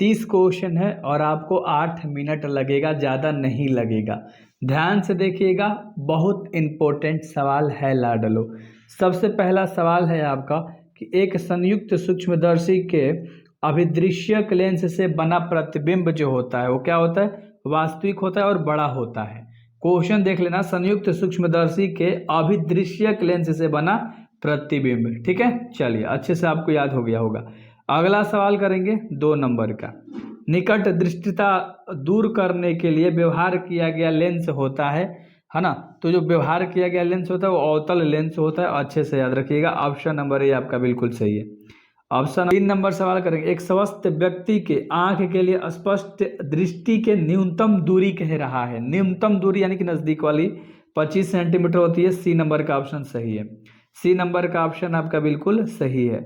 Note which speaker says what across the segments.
Speaker 1: 30 question है और आपको 8 मिनट लगेगा, ज़्यादा नहीं लगेगा। ध्यान से देखिएगा, बहुत इम्पोर्टेंट सवाल है लाडलो। सबसे पहला सवाल है आपका कि एक संयुक्त सूक्ष्मदर्शी के अभिदृश्यक लेंस से बना प्रतिबिंब जो होता है वो क्या होता है? वास्तविक होता है और बड़ा होता है। क्वेश्चन देख लेना, संयुक्त सूक्ष्मदर्शी के अभिदृश्यक लेंस से बना प्रतिबिंब। ठीक है, चलिए अच्छे से आपको याद हो गया होगा। अगला सवाल करेंगे 2 नंबर का। निकट दृष्टिता दूर करने के लिए व्यवहार किया गया लेंस होता है ना। तो जो व्यवहार किया गया लेंस होता है वो अवतल लेंस होता है, अच्छे से याद रखिएगा। ऑप्शन नंबर ए आपका बिल्कुल सही है। ऑप्शन 3 नंबर सवाल करेंगे। एक स्वस्थ व्यक्ति के आंख के लिए स्पष्ट दृष्टि के न्यूनतम दूरी कह रहा है। न्यूनतम दूरी यानी कि नजदीक वाली 25 सेंटीमीटर होती है। सी नंबर का ऑप्शन सही है। सी नंबर का ऑप्शन आपका बिल्कुल सही है।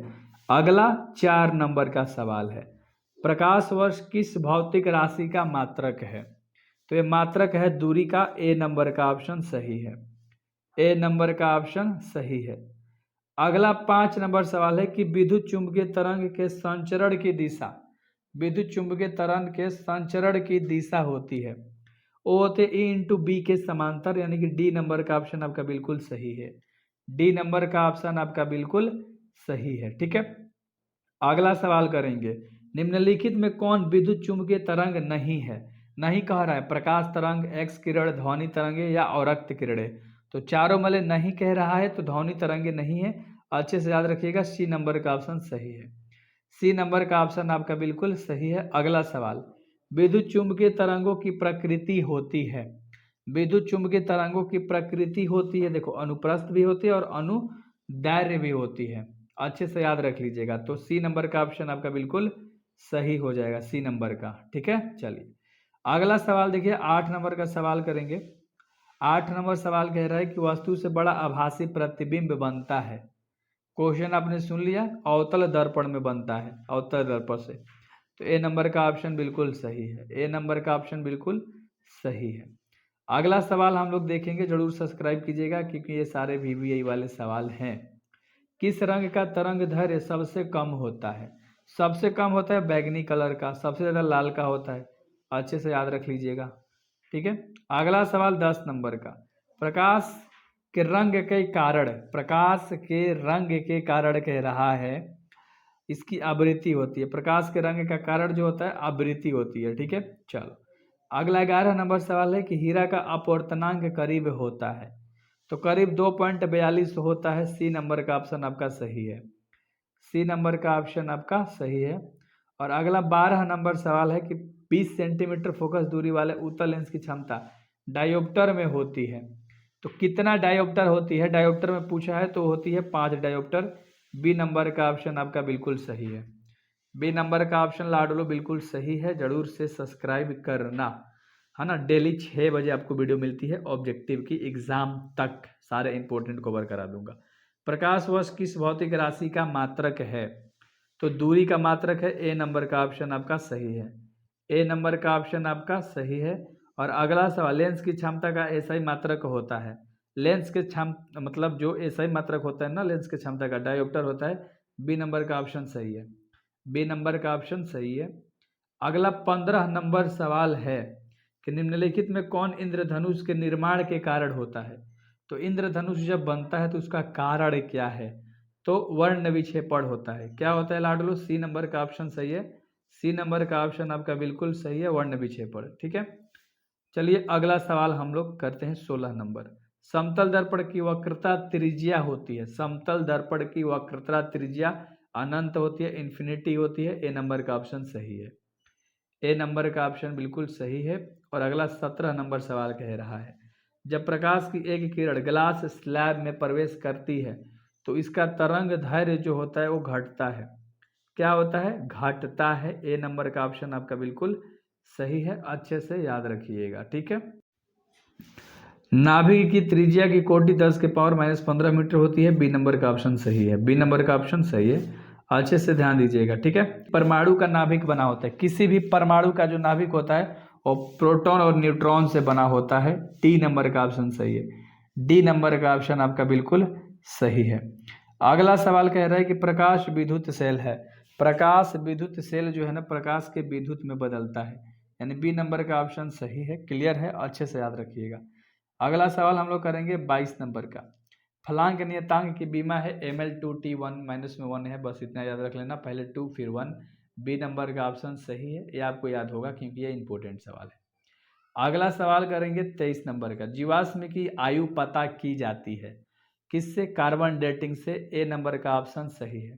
Speaker 1: अगला 4 नंबर का सवाल है, प्रकाश वर्ष किस भौतिक राशि का मात्रक है? तो ये मात्रक है दूरी का। ए नंबर का ऑप्शन सही है। ए नंबर का ऑप्शन सही है। अगला 5 नंबर सवाल है कि विद्युत चुंबकीय तरंग के संचरण की दिशा, विद्युत चुंबकीय तरंग के संचरण की दिशा होती है वो होते ए इंटू बी के समांतर, यानी कि डी नंबर का ऑप्शन आपका बिल्कुल सही है। डी नंबर का ऑप्शन आपका बिल्कुल सही है। ठीक है, अगला सवाल करेंगे। निम्नलिखित में कौन विद्युत चुंबकीय तरंग नहीं है? नहीं कह रहा है प्रकाश तरंग, एक्स किरण, ध्वनि तरंगे या अवरक्त किरणें। तो चारों में नहीं कह रहा है तो ध्वनि तरंगे नहीं है। अच्छे से याद रखिएगा, सी नंबर का ऑप्शन सही है। सी नंबर का ऑप्शन आपका बिल्कुल सही है। अगला सवाल, विद्युत चुंबकीय तरंगों की प्रकृति होती है। विद्युत चुंबकीय तरंगों की प्रकृति होती है, देखो अनुप्रस्थ भी होती है और अनुदैर्घ्य भी होती है। अच्छे से याद रख लीजिएगा। तो सी नंबर का ऑप्शन आपका बिल्कुल सही हो जाएगा, सी नंबर का। ठीक है, चलिए अगला सवाल देखिए, 8 नंबर का सवाल करेंगे। 8 नंबर सवाल कह रहा है कि वस्तु से बड़ा आभासी प्रतिबिंब बनता है। क्वेश्चन आपने सुन लिया, अवतल दर्पण में बनता है, अवतल दर्पण से। तो ए नंबर का ऑप्शन बिल्कुल सही है। ए नंबर का ऑप्शन बिल्कुल सही है। अगला सवाल हम लोग देखेंगे, जरूर सब्सक्राइब कीजिएगा क्योंकि ये सारे VVI वाले सवाल हैं। किस रंग का तरंग दैर्घ्य सबसे कम होता है? सबसे कम होता है बैगनी कलर का, सबसे ज़्यादा लाल का होता है। अच्छे से याद रख लीजिएगा। ठीक है, अगला सवाल 10 नंबर का। प्रकाश के रंग के कारण, प्रकाश के रंग के कारण कह रहा है इसकी आवृत्ति होती है। प्रकाश के रंग का कारण जो होता है आवृत्ति होती है। ठीक है, चलो अगला 11 नंबर सवाल है कि हीरा का अपवर्तनांक करीब होता है। तो करीब 2.42 होता है। सी नंबर का ऑप्शन आपका सही है। सी नंबर का ऑप्शन आपका सही है। और अगला 12 नंबर सवाल है कि 20 सेंटीमीटर फोकस दूरी वाले उत्तल लेंस की क्षमता डायोप्टर में होती है। तो कितना डायोप्टर होती है? डायोप्टर में पूछा है तो होती है 5 डायोप्टर। बी नंबर का ऑप्शन आपका बिल्कुल सही है। बी नंबर का ऑप्शन लाडलो बिल्कुल सही है। जरूर से सब्सक्राइब करना, है ना। डेली 6 बजे आपको वीडियो मिलती है, ऑब्जेक्टिव की एग्जाम तक सारे इंपॉर्टेंट कवर करा दूंगा। प्रकाश वर्ष किस भौतिक राशि का मात्रक है? तो दूरी का मात्रक है। ए नंबर का ऑप्शन आपका सही है। ए नंबर का ऑप्शन आपका सही है। और अगला सवाल, लेंस की क्षमता का ऐसा ही मात्रक होता है। लेंस के मतलब जो ऐसा ही मात्रक होता है ना लेंस की क्षमता का, डायोप्टर होता है। बी नंबर का ऑप्शन सही है। बी नंबर का ऑप्शन सही है। अगला 15 नंबर सवाल है कि निम्नलिखित में कौन इंद्रधनुष के निर्माण के कारण होता है? तो इंद्रधनुष जब बनता है तो उसका कारण क्या है? तो वर्ण विक्षेपण होता है। क्या होता है लाडलो? सी नंबर का ऑप्शन सही है। सी नंबर का ऑप्शन आपका बिल्कुल सही है, वर्ण विक्षेपण। ठीक है, चलिए अगला सवाल हम लोग करते हैं 16 नंबर। समतल दर्पण की वक्रता त्रिज्या होती है। समतल दर्पण की वक्रता त्रिज्या अनंत होती है, इन्फिनिटी होती है। ए नंबर का ऑप्शन सही है। ए नंबर का ऑप्शन बिल्कुल सही है। और अगला 17 नंबर सवाल कह रहा है, जब प्रकाश की एक किरण ग्लास स्लैब में प्रवेश करती है तो इसका तरंग दैर्घ्य जो होता है वो घटता है। क्या होता है? घटता है। ए नंबर का ऑप्शन आपका बिल्कुल सही है। अच्छे से याद रखिएगा। ठीक है, नाभिक की त्रिज्या की कोटि 10 के पावर -15 मीटर होती है। बी नंबर का ऑप्शन सही है। बी नंबर का ऑप्शन सही है। अच्छे से ध्यान दीजिएगा। ठीक है, परमाणु का नाभिक बना होता है। किसी भी परमाणु का जो नाभिक होता है वो प्रोटॉन और न्यूट्रॉन से बना होता है। डी नंबर का ऑप्शन सही है। डी नंबर का ऑप्शन आपका बिल्कुल सही है। अगला सवाल कह रहा है कि प्रकाश विद्युत सेल है। प्रकाश विद्युत सेल जो है ना प्रकाश के विद्युत में बदलता है, यानी बी नंबर का ऑप्शन सही है। क्लियर है, अच्छे से याद रखिएगा। अगला सवाल हम लोग करेंगे 22 नंबर का। फलांक नियतांक की बीमा है Ml2T1 माइनस में 1 है, बस इतना याद रख लेना, पहले 2 फिर 1। बी नंबर का ऑप्शन सही है, ये आपको याद होगा क्योंकि ये इंपॉर्टेंट सवाल है। अगला सवाल करेंगे 23 नंबर का। जीवाश्म की आयु पता की जाती है किससे? कार्बन डेटिंग से। ए नंबर का ऑप्शन सही है,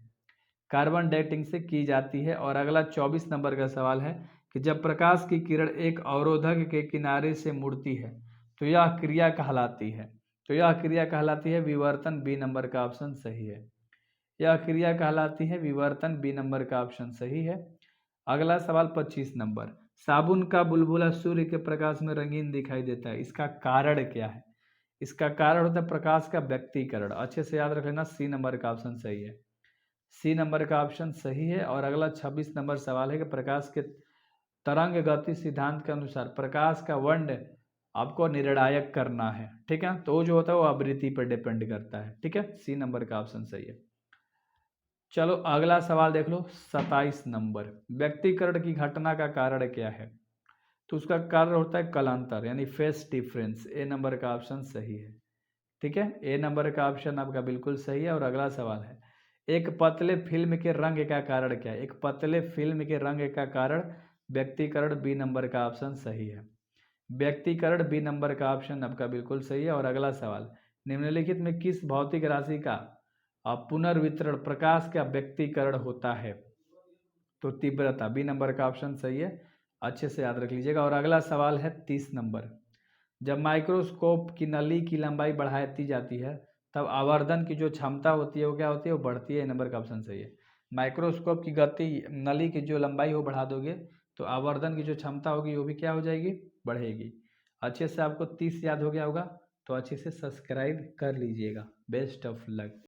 Speaker 1: कार्बन डेटिंग से की जाती है। और अगला 24 नंबर का सवाल है कि जब प्रकाश की किरण एक अवरोधक के किनारे से मुड़ती है तो यह क्रिया कहलाती है। तो यह क्रिया कहलाती है विवर्तन। बी नंबर का ऑप्शन सही है, यह क्रिया कहलाती है विवर्तन। बी नंबर का ऑप्शन सही है। अगला सवाल 25 नंबर। साबुन का बुलबुला सूर्य के प्रकाश में रंगीन दिखाई देता है, इसका कारण क्या है? इसका कारण होता है प्रकाश का व्यक्तीकरण। अच्छे से याद रख लेना, सी नंबर का ऑप्शन सही है, सी नंबर का ऑप्शन सही है। और अगला 26 नंबर सवाल है कि प्रकाश के तरंग गति सिद्धांत के अनुसार प्रकाश का वर्ण आपको निर्णायक करना है, ठीक है, तो जो होता है वो आवृत्ति पर डिपेंड करता है, ठीक है, सी नंबर का ऑप्शन सही है। चलो अगला सवाल देख लो 27 नंबर। व्यक्तीकरण की घटना का कारण क्या है? तो उसका कारण होता है कलांतर, यानी फेस डिफरेंस। ए नंबर का ऑप्शन सही है, ठीक है, ए नंबर का ऑप्शन आपका बिल्कुल सही है। और अगला सवाल है, एक पतले फिल्म के रंग का कारण क्या है? एक पतले फिल्म के रंग का कारण व्यक्तीकरण। बी नंबर का ऑप्शन सही है, व्यक्तीकरण। बी नंबर का ऑप्शन आपका बिल्कुल सही है। और अगला सवाल, निम्नलिखित में किस भौतिक राशि का पुनर्वितरण प्रकाश का व्यक्तीकरण होता है? तो तीव्रता। बी नंबर का ऑप्शन सही है, अच्छे से याद रख लीजिएगा। और अगला सवाल है 30 नंबर। जब माइक्रोस्कोप की नली की लंबाई बढ़ाती जाती है तब आवर्धन की जो क्षमता होती है वो क्या होती है? वो बढ़ती है। नंबर का ऑप्शन सही है, माइक्रोस्कोप की गति, नली की जो लंबाई वो बढ़ा दोगे तो आवर्धन की जो क्षमता होगी वो भी क्या हो जाएगी? बढ़ेगी। अच्छे से आपको 30 याद हो गया होगा, तो अच्छे से सब्सक्राइब कर लीजिएगा। Best of luck.